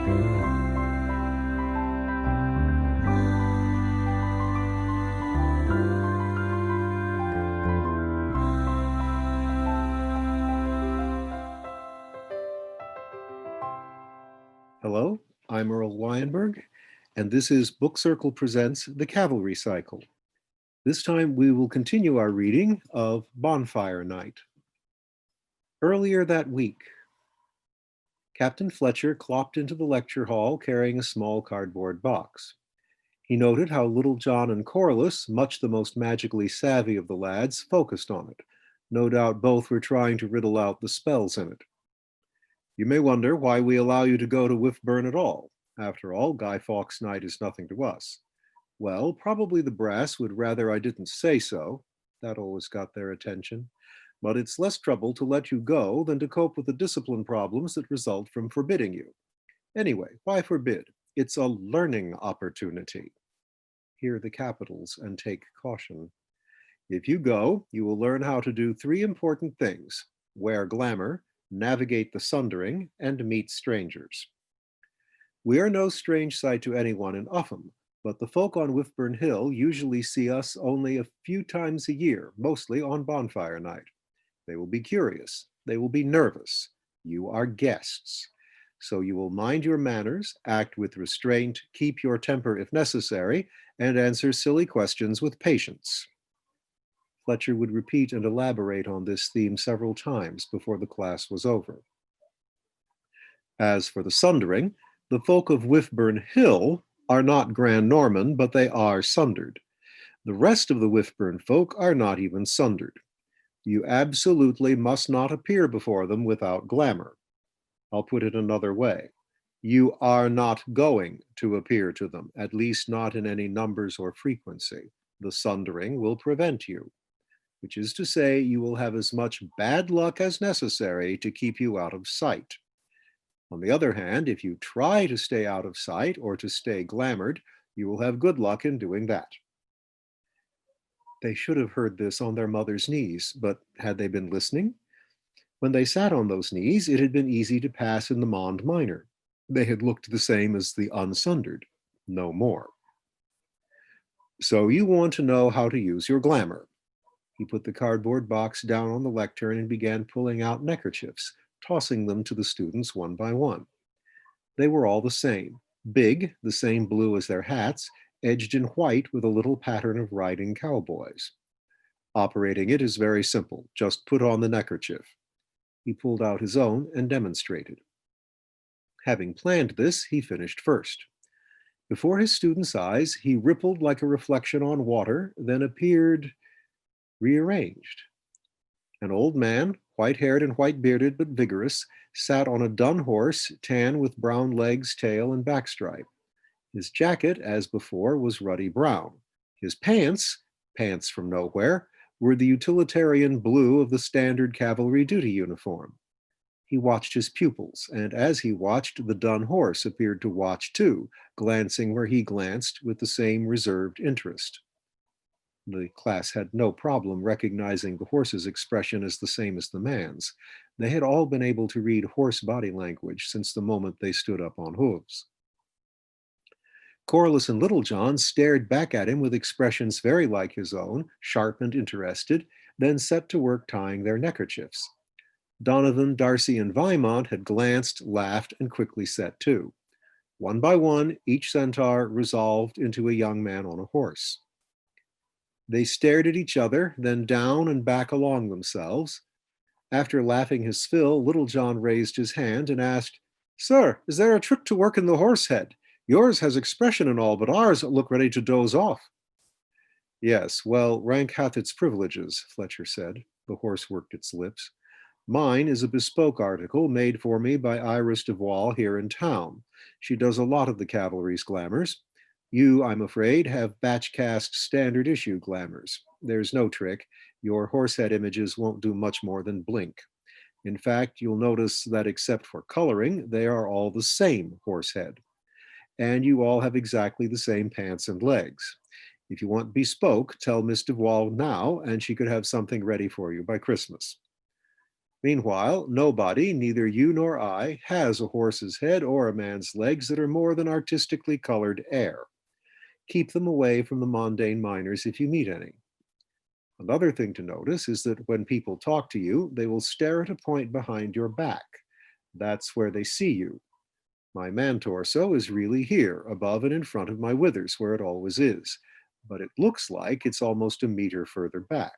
Hello, I'm Earl Weinberg, and this is Book Circle Presents The Cavalry Cycle. This time we will continue our reading of Bonfire Night. Earlier that week, Captain Fletcher clopped into the lecture hall carrying a small cardboard box. He noted how Little John and Corliss, much the most magically savvy of the lads, focused on it. No doubt both were trying to riddle out the spells in it. You may wonder why we allow you to go to Wiffbourne at all. After all, Guy Fawkes' night is nothing to us. Well, probably the brass would rather I didn't say so. That always got their attention. But it's less trouble to let you go than to cope with the discipline problems that result from forbidding you. Anyway, why forbid? It's a learning opportunity. Hear the capitals and take caution. If you go, you will learn how to do 3 important things: wear glamour, navigate the sundering, and meet strangers. We are no strange sight to anyone in Upham, but the folk on Wiffbourne Hill usually see us only a few times a year, mostly on Bonfire Night. They will be curious. They will be nervous. You are guests. So you will mind your manners, act with restraint, keep your temper if necessary, and answer silly questions with patience. Fletcher would repeat and elaborate on this theme several times before the class was over. As for the sundering, the folk of Wiffbourne Hill are not Grand Norman, but they are sundered. The rest of the Wiffbourne folk are not even sundered. You absolutely must not appear before them without glamour. I'll put it another way. You are not going to appear to them, at least not in any numbers or frequency. The sundering will prevent you, which is to say you will have as much bad luck as necessary to keep you out of sight. On the other hand, if you try to stay out of sight or to stay glamored, you will have good luck in doing that. They should have heard this on their mother's knees, but had they been listening? When they sat on those knees, it had been easy to pass in the Mond Minor. They had looked the same as the unsundered, no more. So you want to know how to use your glamour. He put the cardboard box down on the lectern and began pulling out neckerchiefs, tossing them to the students one by one. They were all the same, big, the same blue as their hats, edged in white with a little pattern of riding cowboys. Operating it is very simple. Just put on the neckerchief. He pulled out his own and demonstrated. Having planned this, he finished first. Before his students' eyes, he rippled like a reflection on water, then appeared rearranged. An old man, white-haired and white-bearded but vigorous, sat on a dun horse, tan with brown legs, tail, and backstripe. His jacket, as before, was ruddy brown. His pants, pants from nowhere, were the utilitarian blue of the standard cavalry duty uniform. He watched his pupils, and as he watched, the dun horse appeared to watch too, glancing where he glanced with the same reserved interest. The class had no problem recognizing the horse's expression as the same as the man's. They had all been able to read horse body language since the moment they stood up on hooves. Corliss and Little John stared back at him with expressions very like his own, sharp and interested, then set to work tying their neckerchiefs. Donovan, Darcy, and Vimont had glanced, laughed, and quickly set to. One by one, each centaur resolved into a young man on a horse. They stared at each other, then down and back along themselves. After laughing his fill, Little John raised his hand and asked, "Sir, is there a trick to work in the horse head? Yours has expression and all, but ours look ready to doze off." "Yes, well, rank hath its privileges," Fletcher said. The horse worked its lips. "Mine is a bespoke article made for me by Iris de Voile here in town. She does a lot of the cavalry's glamours. You, I'm afraid, have batch-cast standard issue glamours. There's no trick. Your horsehead images won't do much more than blink. In fact, you'll notice that except for coloring, they are all the same horsehead. And you all have exactly the same pants and legs. If you want bespoke, tell Miss de Voile now, and she could have something ready for you by Christmas." Meanwhile, nobody, neither you nor I, has a horse's head or a man's legs that are more than artistically colored air. Keep them away from the mundane miners if you meet any. Another thing to notice is that when people talk to you, they will stare at a point behind your back. That's where they see you. My man torso is really here, above and in front of my withers, where it always is, but it looks like it's almost a meter further back.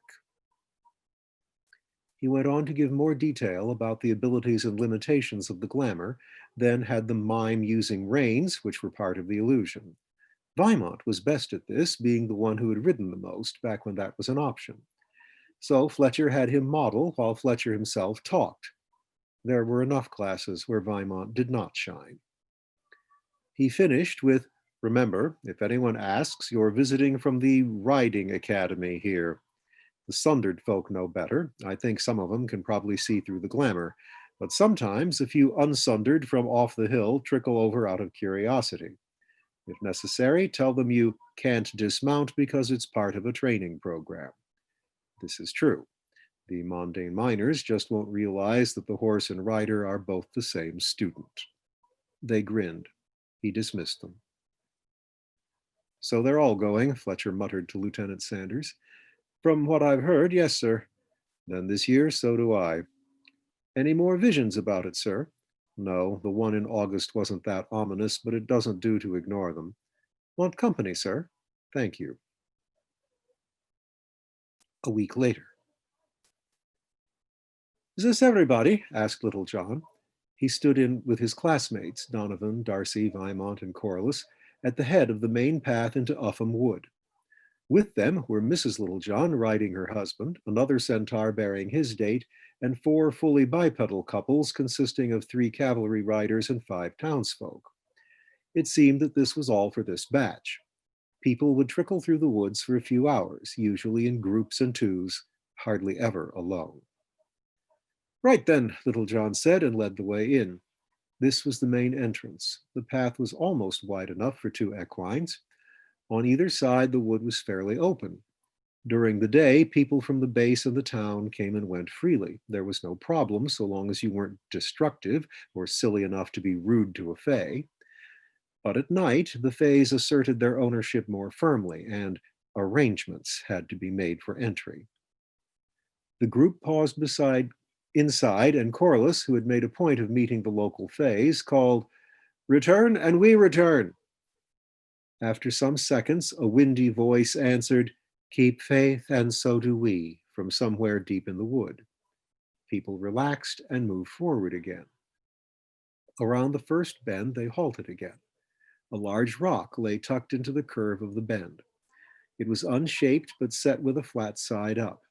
He went on to give more detail about the abilities and limitations of the glamour, then had them mime using reins, which were part of the illusion. Vimont was best at this, being the one who had ridden the most back when that was an option. So Fletcher had him model while Fletcher himself talked. There were enough classes where Vimont did not shine. He finished with, "Remember, if anyone asks, you're visiting from the riding academy here. The sundered folk know better. I think some of them can probably see through the glamour, but sometimes a few unsundered from off the hill trickle over out of curiosity. If necessary, tell them you can't dismount because it's part of a training program." This is true. The mundane miners just won't realize that the horse and rider are both the same student. They grinned. He dismissed them. "So they're all going," Fletcher muttered to Lieutenant Sanders. "From what I've heard, yes, sir." "Then this year, so do I." "Any more visions about it, sir?" "No, the one in August wasn't that ominous, but it doesn't do to ignore them." "Want company, sir?" "Thank you." A week later. "Is this everybody?" asked Little John. He stood in with his classmates, Donovan, Darcy, Vimont, and Corliss, at the head of the main path into Upham Wood. With them were Mrs. Littlejohn riding her husband, another centaur bearing his date, and 4 fully bipedal couples consisting of 3 cavalry riders and 5 townsfolk. It seemed that this was all for this batch. People would trickle through the woods for a few hours, usually in groups and twos, hardly ever alone. "Right then," Little John said, and led the way in. This was the main entrance. The path was almost wide enough for 2 equines. On either side, the wood was fairly open. During the day, people from the base and the town came and went freely. There was no problem so long as you weren't destructive or silly enough to be rude to a fae. But at night, the fays asserted their ownership more firmly, and arrangements had to be made for entry. The group paused inside, and Corliss, who had made a point of meeting the local fays, called, "Return and we return." After some seconds, a windy voice answered, "Keep faith and so do we," from somewhere deep in the wood. People relaxed and moved forward again. Around the first bend, they halted again. A large rock lay tucked into the curve of the bend. It was unshaped but set with a flat side up.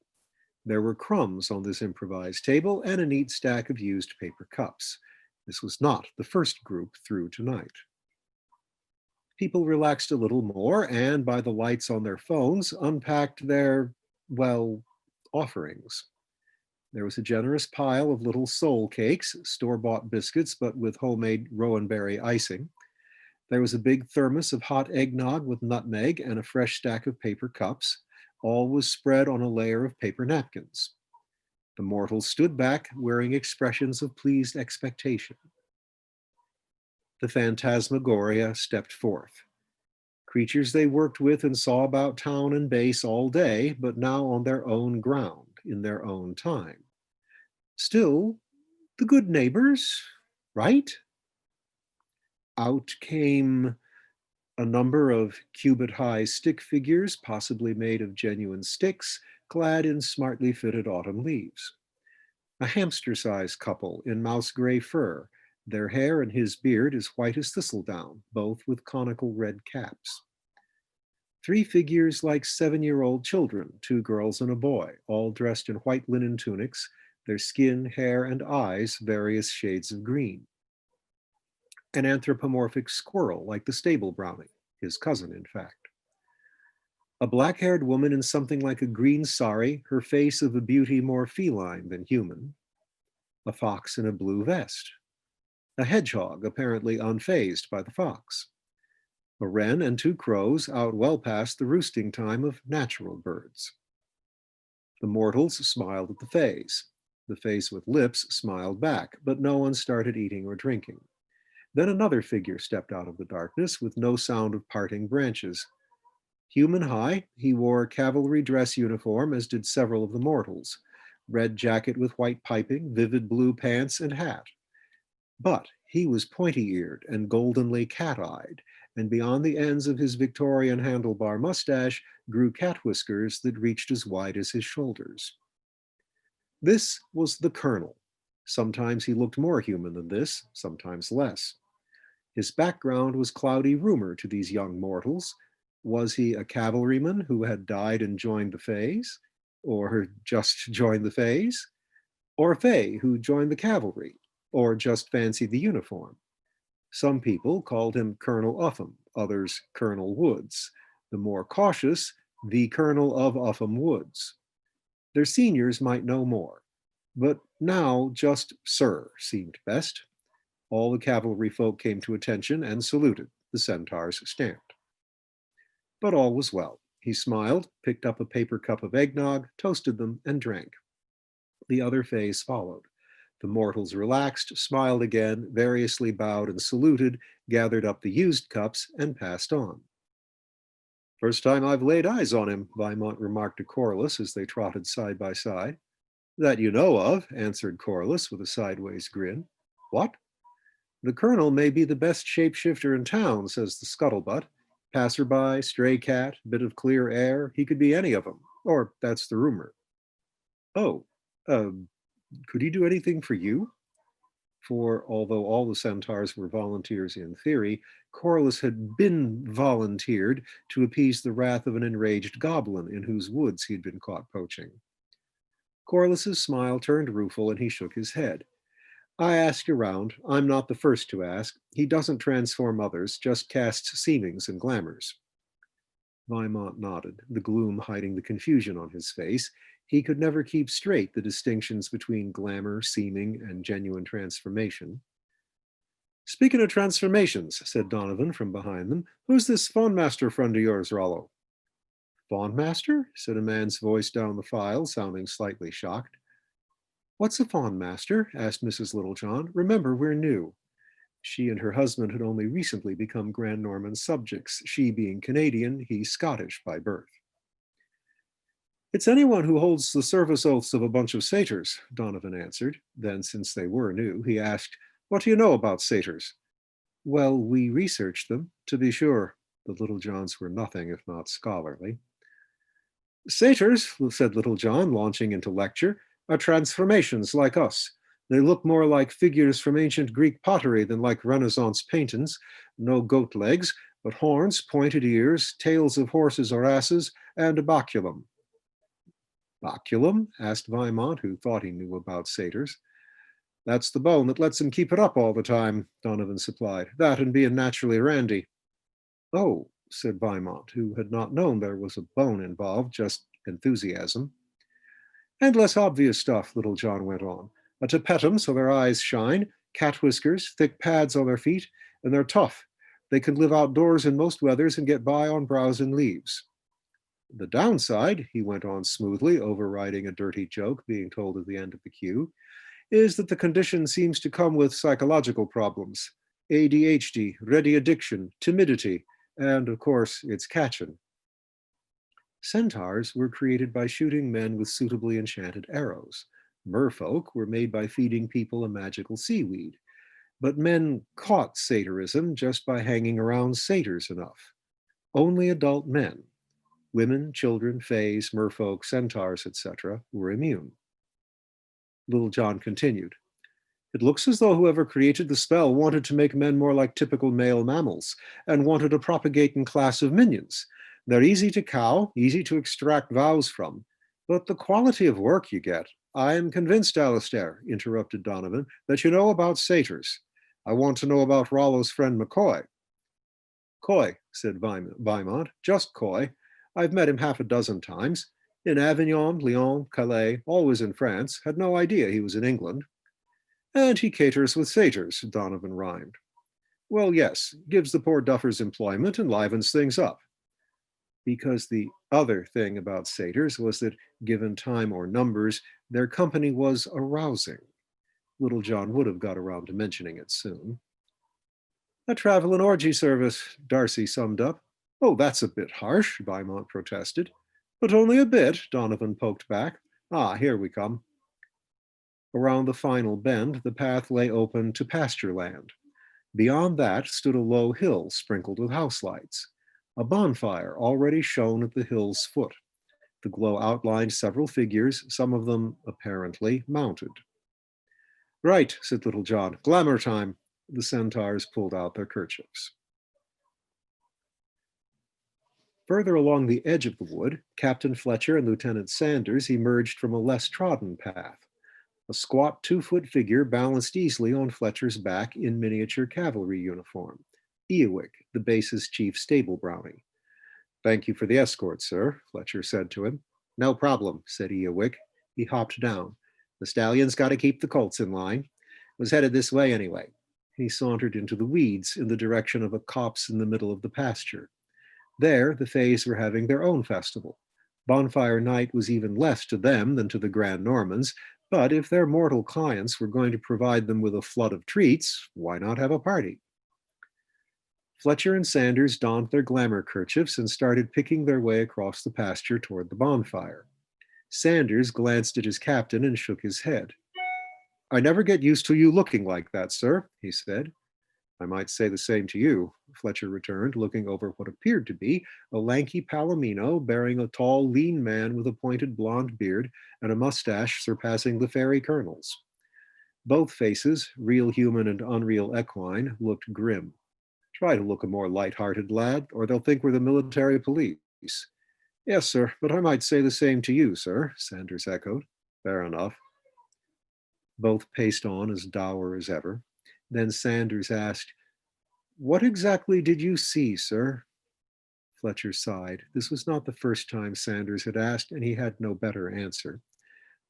There were crumbs on this improvised table and a neat stack of used paper cups. This was not the first group through tonight. People relaxed a little more and, by the lights on their phones, unpacked their, well, offerings. There was a generous pile of little soul cakes, store-bought biscuits, but with homemade rowanberry icing. There was a big thermos of hot eggnog with nutmeg and a fresh stack of paper cups. All was spread on a layer of paper napkins. The mortals stood back, wearing expressions of pleased expectation. The phantasmagoria stepped forth. Creatures they worked with and saw about town and base all day, but now on their own ground, in their own time. Still, the good neighbors, right? Out came a number of cubit-high stick figures, possibly made of genuine sticks, clad in smartly fitted autumn leaves. A hamster-sized couple in mouse-gray fur, their hair and his beard as white as thistledown, both with conical red caps. 3 figures like 7-year-old children, 2 girls and a boy, all dressed in white linen tunics, their skin, hair, and eyes various shades of green. An anthropomorphic squirrel like the stable brownie, his cousin, in fact. A black-haired woman in something like a green sari, her face of a beauty more feline than human. A fox in a blue vest. A hedgehog, apparently unfazed by the fox. A wren and 2 crows out well past the roosting time of natural birds. The mortals smiled at the fays. The face with lips smiled back, but no one started eating or drinking. Then another figure stepped out of the darkness with no sound of parting branches. Human high, he wore cavalry dress uniform, as did several of the mortals. Red jacket with white piping, vivid blue pants, and hat. But he was pointy-eared and goldenly cat-eyed, and beyond the ends of his Victorian handlebar mustache grew cat whiskers that reached as wide as his shoulders. This was the colonel. Sometimes he looked more human than this, sometimes less. His background was cloudy rumor to these young mortals. Was he a cavalryman who had died and joined the Fays? Or just joined the Fays? Or a Fay who joined the cavalry? Or just fancied the uniform? Some people called him Colonel Upham, others Colonel Woods. The more cautious, the Colonel of Upham Woods. Their seniors might know more, but now just Sir seemed best. All the cavalry folk came to attention and saluted. The centaurs stamped. But all was well. He smiled, picked up a paper cup of eggnog, toasted them, and drank. The other Fays followed. The mortals relaxed, smiled again, variously bowed and saluted, gathered up the used cups, and passed on. "First time I've laid eyes on him," Vimont remarked to Corliss as they trotted side by side. "That you know of," answered Corliss with a sideways grin. "What?" "The colonel may be the best shapeshifter in town," says the scuttlebutt. "Passerby, stray cat, bit of clear air, he could be any of them. Or that's the rumor." "Oh, could he do anything for you?" For although all the centaurs were volunteers in theory, Corliss had been volunteered to appease the wrath of an enraged goblin in whose woods he'd been caught poaching. Corliss's smile turned rueful and he shook his head. "I asked around. I'm not the first to ask. He doesn't transform others, just casts seemings and glamours." Vimont nodded, the gloom hiding the confusion on his face. He could never keep straight the distinctions between glamour, seeming, and genuine transformation. "Speaking of transformations," said Donovan from behind them, "who's this Fawnmaster friend of yours, Rollo?" "Fawnmaster?" said a man's voice down the file, sounding slightly shocked. "What's a Fawnmaster?" asked Mrs. Littlejohn. "Remember, we're new." She and her husband had only recently become Grand Norman subjects, she being Canadian, he Scottish by birth. "It's anyone who holds the service oaths of a bunch of satyrs," Donovan answered. Then, since they were new, he asked, "What do you know about satyrs?" "Well, we researched them, to be sure." The Littlejohns were nothing if not scholarly. "Satyrs," said Littlejohn, launching into lecture, "are transformations like us. They look more like figures from ancient Greek pottery than like Renaissance paintings. No goat legs, but horns, pointed ears, tails of horses or asses, and a baculum." "Baculum?" asked Vimont, who thought he knew about satyrs. "That's the bone that lets him keep it up all the time," Donovan supplied. "That and being naturally randy." "Oh," said Vimont, who had not known there was a bone involved, just enthusiasm. "And less obvious stuff," Littlejohn went on. "To pet 'em so their eyes shine, cat whiskers, thick pads on their feet, and they're tough. They can live outdoors in most weathers and get by on browse and leaves. The downside," he went on smoothly, overriding a dirty joke being told at the end of the queue, "is that the condition seems to come with psychological problems. ADHD, ready addiction, timidity, and of course, it's catching." Centaurs were created by shooting men with suitably enchanted arrows. Merfolk were made by feeding people a magical seaweed. But men caught satyrism just by hanging around satyrs enough. Only adult men, women, children, fays, merfolk, centaurs, etc., were immune. Littlejohn continued. "It looks as though whoever created the spell wanted to make men more like typical male mammals and wanted a propagating class of minions. They're easy to cow, easy to extract vows from, but the quality of work you get. I'm convinced, Alistair," interrupted Donovan, "that you know about satyrs. I want to know about Rollo's friend McCoy." "Coy," said Vimont, "just Coy. I've met him half a dozen times. In Avignon, Lyon, Calais, always in France. Had no idea he was in England." "And he caters with satyrs," Donovan rhymed. "Well, yes, gives the poor duffers employment and livens things up." because the other thing about satyrs was that, given time or numbers, their company was arousing. Little John would have got around to mentioning it soon. A travel and orgy service, Darcy summed up. Oh, that's a bit harsh, Beaumont protested. But only a bit, Donovan poked back. Ah, here we come. Around the final bend, the path lay open to pasture land. Beyond that stood a low hill sprinkled with house lights. A bonfire already shone at the hill's foot. The glow outlined several figures, some of them apparently mounted. Right, said Little John. Glamour time. The centaurs pulled out their kerchiefs. Further along the edge of the wood, Captain Fletcher and Lieutenant Sanders emerged from a less trodden path. A squat 2-foot figure balanced easily on Fletcher's back in miniature cavalry uniform. Eowick, the base's chief stable brownie. Thank you for the escort, sir, Fletcher said to him. No problem, said Eowick. He hopped down. The stallion's got to keep the colts in line. Was headed this way anyway. He sauntered into the weeds in the direction of a copse in the middle of the pasture. There, the Fays were having their own festival. Bonfire night was even less to them than to the Grand Normans, but if their mortal clients were going to provide them with a flood of treats, why not have a party? Fletcher and Sanders donned their glamour kerchiefs and started picking their way across the pasture toward the bonfire. Sanders glanced at his captain and shook his head. I never get used to you looking like that, sir, he said. I might say the same to you, Fletcher returned, looking over what appeared to be a lanky palomino bearing a tall, lean man with a pointed blonde beard and a mustache surpassing the fairy colonel's. Both faces, real human and unreal equine, looked grim. Try to look a more light-hearted lad, or they'll think we're the military police. Yes, sir, but I might say the same to you, sir, Sanders echoed. Fair enough. Both paced on as dour as ever. Then Sanders asked, What exactly did you see, sir? Fletcher sighed. This was not the first time Sanders had asked, and he had no better answer.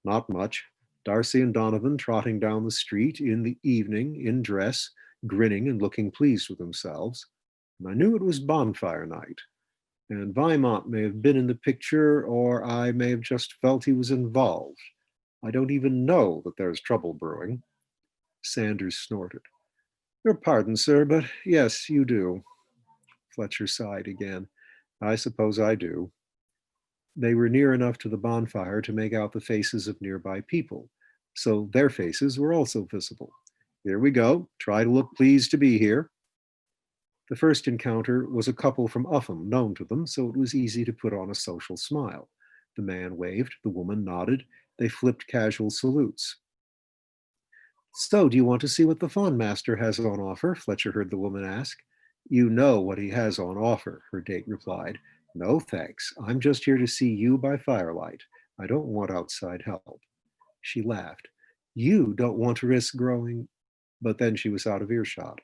Not much. Darcy and Donovan trotting down the street in the evening, in dress, grinning and looking pleased with themselves. And I knew it was bonfire night. And Beaumont may have been in the picture, or I may have just felt he was involved. I don't even know that there's trouble brewing. Sanders snorted. Your pardon, sir, but yes, you do. Fletcher sighed again. I suppose I do. They were near enough to the bonfire to make out the faces of nearby people, so their faces were also visible. Here we go. Try to look pleased to be here. The first encounter was a couple from Upham, known to them, so it was easy to put on a social smile. The man waved, the woman nodded. They flipped casual salutes. So, do you want to see what the Fawn Master has on offer? Fletcher heard the woman ask. You know what he has on offer, her date replied. No, thanks. I'm just here to see you by firelight. I don't want outside help. She laughed. You don't want to risk growing... But then she was out of earshot.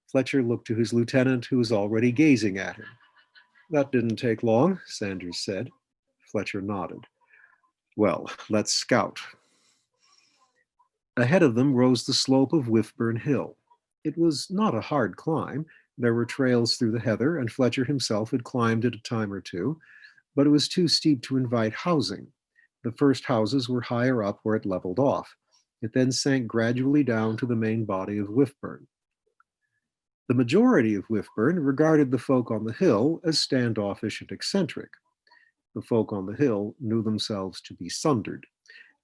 Fletcher looked to his lieutenant, who was already gazing at him. That didn't take long, Sanders said. Fletcher nodded. Well, let's scout. Ahead of them rose the slope of Wiffbourne Hill. It was not a hard climb. There were trails through the heather, and Fletcher himself had climbed it a time or two, but it was too steep to invite housing. The first houses were higher up where it leveled off. It then sank gradually down to the main body of Wiffbourne. The majority of Wiffbourne regarded the folk on the hill as standoffish and eccentric. The folk on the hill knew themselves to be sundered,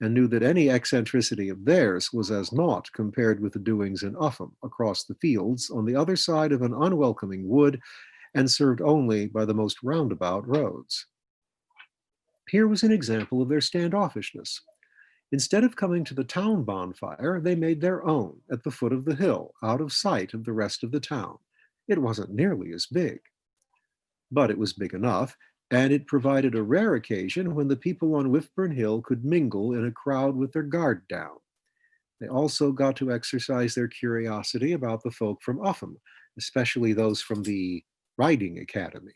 and knew that any eccentricity of theirs was as naught compared with the doings in Upham, across the fields, on the other side of an unwelcoming wood, and served only by the most roundabout roads. Here was an example of their standoffishness. Instead of coming to the town bonfire, they made their own at the foot of the hill, out of sight of the rest of the town. It wasn't nearly as big. But it was big enough, and it provided a rare occasion when the people on Wiffbourne Hill could mingle in a crowd with their guard down. They also got to exercise their curiosity about the folk from Upham, especially those from the Riding Academy.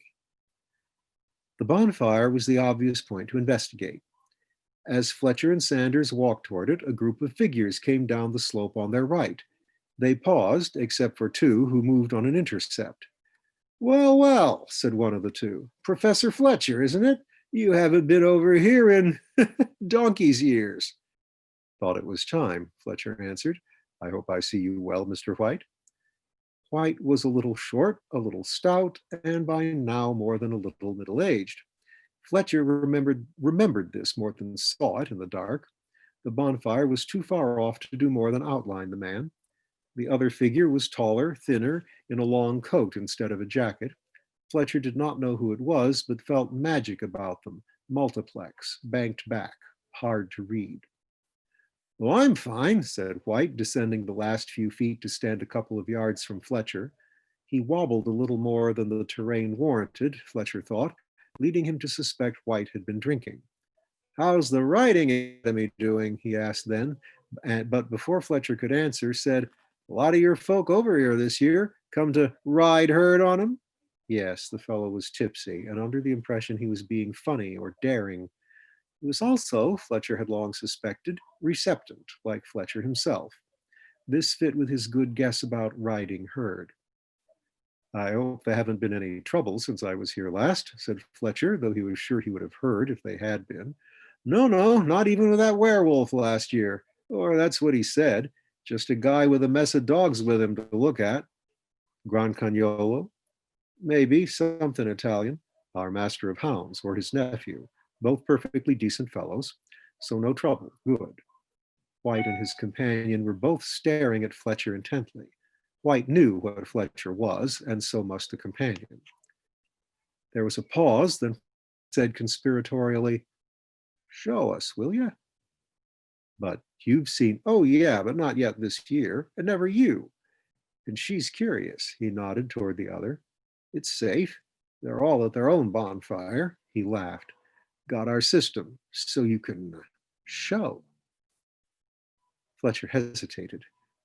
The bonfire was the obvious point to investigate. As Fletcher and Sanders walked toward it, a group of figures came down the slope on their right. They paused, except for two who moved on an intercept. Well, well, said one of the two. Professor Fletcher, isn't it? You haven't been over here in donkey's years. Thought it was time, Fletcher answered. I hope I see you well, Mr. White. White was a little short, a little stout, and by now more than a little middle-aged. Fletcher remembered this more than saw it in the dark. The bonfire was too far off to do more than outline the man. The other figure was taller, thinner, in a long coat instead of a jacket. Fletcher did not know who it was, but felt magic about them, multiplex, banked back, hard to read. Well, I'm fine, said White, descending the last few feet to stand a couple of yards from Fletcher. He wobbled a little more than the terrain warranted, Fletcher thought, leading him to suspect White had been drinking. How's the riding academy doing? He asked then, but before Fletcher could answer, said, a lot of your folk over here this year come to ride herd on him? Yes, the fellow was tipsy and under the impression he was being funny or daring. He was also, Fletcher had long suspected, receptant, like Fletcher himself. This fit with his good guess about riding herd. I hope there haven't been any trouble since I was here last, said Fletcher, though he was sure he would have heard if they had been. No, no, not even with that werewolf last year. Or that's what he said. Just a guy with a mess of dogs with him to look at. Gran Cagnolo? Maybe, something Italian. Our master of hounds, or his nephew. Both perfectly decent fellows. So no trouble. Good. White and his companion were both staring at Fletcher intently. White knew what Fletcher was, and so must the companion. There was a pause, then said conspiratorially, show us, will you? But you've seen, oh yeah, but not yet this year, and never you. And she's curious, he nodded toward the other. It's safe. They're all at their own bonfire, he laughed. Got our system, so you can show. Fletcher hesitated.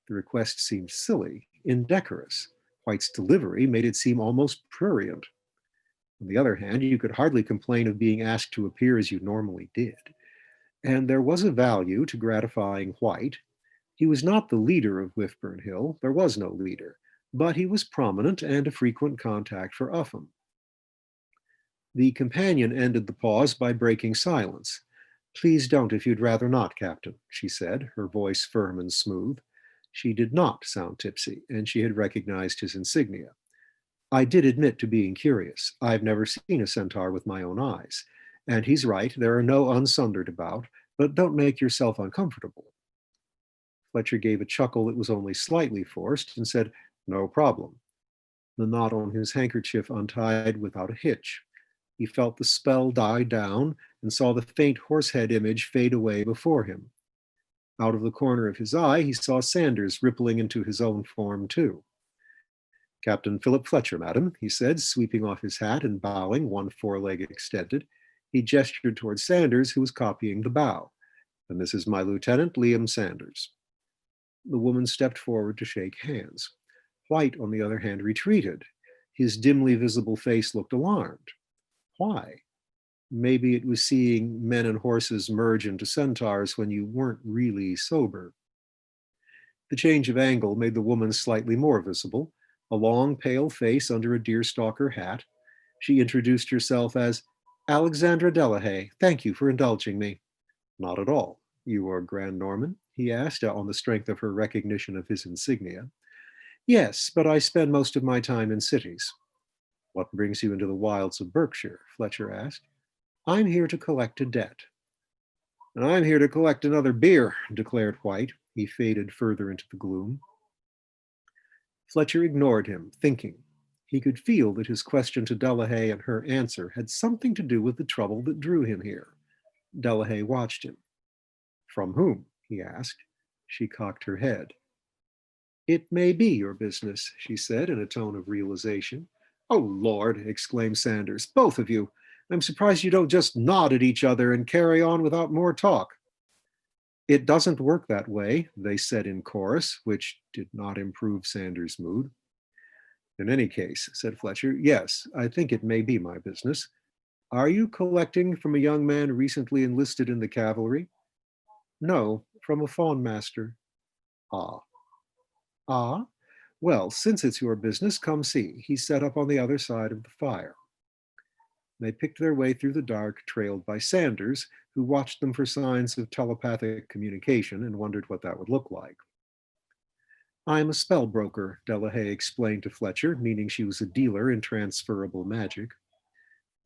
The request seemed silly, indecorous. White's delivery made it seem almost prurient. On the other hand, you could hardly complain of being asked to appear as you normally did. And there was a value to gratifying White. He was not the leader of Wiffbourne Hill. There was no leader. But he was prominent and a frequent contact for Upham. The companion ended the pause by breaking silence. Please don't if you'd rather not, Captain, she said, her voice firm and smooth. She did not sound tipsy, and she had recognized his insignia. I did admit to being curious. I've never seen a centaur with my own eyes. And he's right, there are no unsundered about, but don't make yourself uncomfortable. Fletcher gave a chuckle that was only slightly forced and said, no problem. The knot on his handkerchief untied without a hitch. He felt the spell die down and saw the faint horsehead image fade away before him. Out of the corner of his eye, he saw Sanders rippling into his own form too. Captain Philip Fletcher, madam, he said, sweeping off his hat and bowing, one foreleg extended. He gestured toward Sanders, who was copying the bow. And this is my lieutenant, Liam Sanders. The woman stepped forward to shake hands. White, on the other hand, retreated. His dimly visible face looked alarmed. Why? Maybe it was seeing men and horses merge into centaurs when you weren't really sober. The change of angle made the woman slightly more visible, a long, pale face under a deerstalker hat. She introduced herself as Alexandra Delahaye. Thank you for indulging me. Not at all. You are Grand Norman? He asked, on the strength of her recognition of his insignia. Yes, but I spend most of my time in cities. What brings you into the wilds of Berkshire? Fletcher asked. I'm here to collect a debt. And I'm here to collect another beer, declared White. He faded further into the gloom. Fletcher ignored him, thinking. He could feel that his question to Delahaye and her answer had something to do with the trouble that drew him here. Delahaye watched him. From whom? He asked. She cocked her head. It may be your business, she said in a tone of realization. Oh, Lord, exclaimed Sanders, both of you. I'm surprised you don't just nod at each other and carry on without more talk. It doesn't work that way, they said in chorus, which did not improve Sanders' mood. In any case, said Fletcher, yes, I think it may be my business. Are you collecting from a young man recently enlisted in the cavalry? No, from a fawn master. Ah. Ah? Well, since it's your business, come see. He sat up on the other side of the fire. They picked their way through the dark, trailed by Sanders, who watched them for signs of telepathic communication and wondered what that would look like. I'm a spell broker, Delahaye explained to Fletcher, meaning she was a dealer in transferable magic.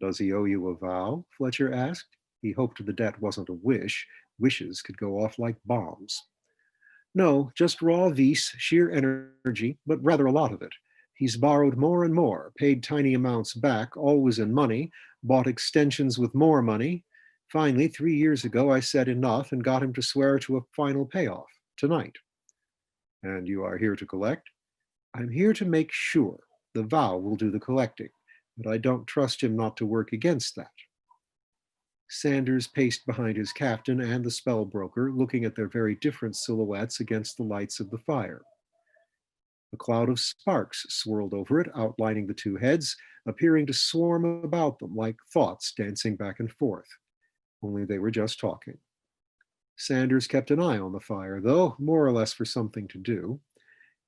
Does he owe you a vow? Fletcher asked. He hoped the debt wasn't a wish. Wishes could go off like bombs. No, just raw vis, sheer energy, but rather a lot of it. He's borrowed more and more, paid tiny amounts back, always in money, bought extensions with more money. Finally, 3 years ago, I said enough and got him to swear to a final payoff tonight. And you are here to collect? I'm here to make sure. The vow will do the collecting, but I don't trust him not to work against that. Sanders paced behind his captain and the spellbroker, looking at their very different silhouettes against the lights of the fire. A cloud of sparks swirled over it, outlining the two heads, appearing to swarm about them like thoughts dancing back and forth. Only they were just talking. Sanders kept an eye on the fire, though, more or less for something to do.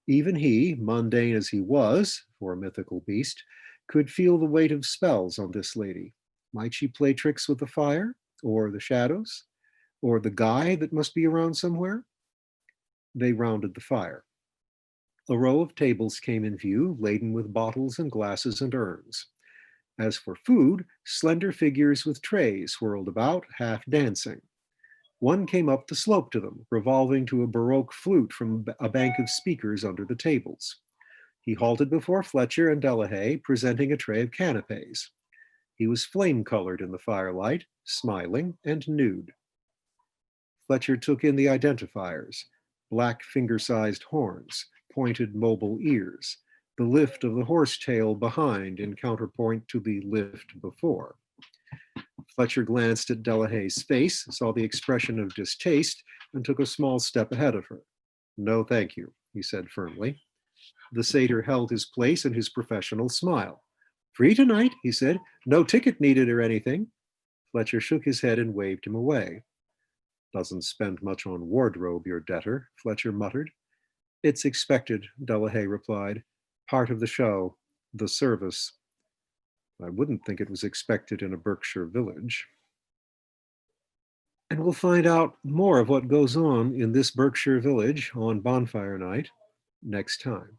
Even he, mundane as he was, for a mythical beast, could feel the weight of spells on this lady. Might she play tricks with the fire, or the shadows, or the guy that must be around somewhere? They rounded the fire. A row of tables came in view, laden with bottles and glasses and urns. As for food, slender figures with trays whirled about, half dancing. One came up the slope to them, revolving to a Baroque flute from a bank of speakers under the tables. He halted before Fletcher and Delahaye, presenting a tray of canapes. He was flame-colored in the firelight, smiling and nude. Fletcher took in the identifiers: black finger-sized horns, pointed mobile ears, the lift of the horse tail behind in counterpoint to the lift before. Fletcher glanced at Delahaye's face, saw the expression of distaste, and took a small step ahead of her. No, thank you, he said firmly. The satyr held his place in his professional smile. Free tonight, he said. No ticket needed or anything. Fletcher shook his head and waved him away. Doesn't spend much on wardrobe, your debtor, Fletcher muttered. It's expected, Delahaye replied. Part of the show, the service. I wouldn't think it was expected in a Berkshire village. And we'll find out more of what goes on in this Berkshire village on Bonfire Night next time.